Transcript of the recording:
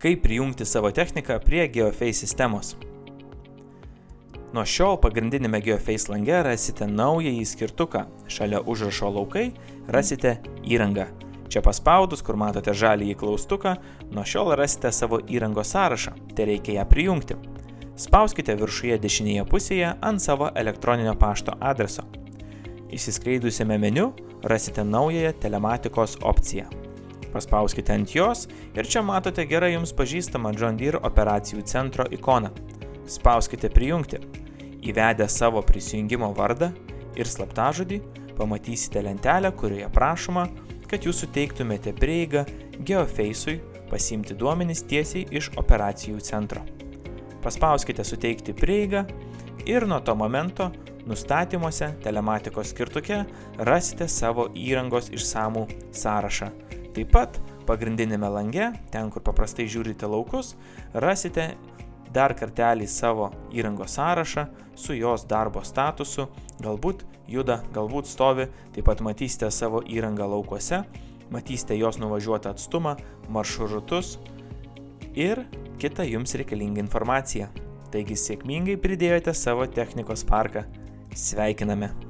Kaip prijungti savo techniką prie GeoFace sistemos. Nuo šiol pagrindinėme GeoFace lange rasite naująjį skirtuką. Šalia užrašo laukai rasite įrangą. Čia paspaudus, kur matote žaliąjį klaustuką, nuo šiol rasite savo įrangos sąrašą, tai reikia ją prijungti. Spauskite viršuje dešinėje pusėje ant savo elektroninio pašto adreso. Įsiskleidusiame meniu rasite naująją telematikos opciją. Paspauskite ant jos ir čia matote gerai jums pažįstamą John Deere operacijų centro ikoną. Spauskite prijungti. Įvedę savo prisijungimo vardą ir slaptažodį, pamatysite lentelę, kurioje prašoma, kad jūs suteiktumėte prieigą GeoFace'ui pasiimti duomenis tiesiai iš operacijų centro. Paspauskite suteikti prieigą ir nuo to momento nustatymuose telematikos skirtuke rasite savo įrangos išsamų sąrašą. Taip pat pagrindinėme lange, ten kur paprastai žiūrite laukus, rasite dar kartelį savo įrangos sąrašą su jos darbo statusu, galbūt juda, galbūt stovi, taip pat matysite savo įrangą laukuose, matysite jos nuvažiuotą atstumą, maršrutus ir kitą jums reikalingą informaciją. Taigi sėkmingai pridėjote savo technikos parką. Sveikiname!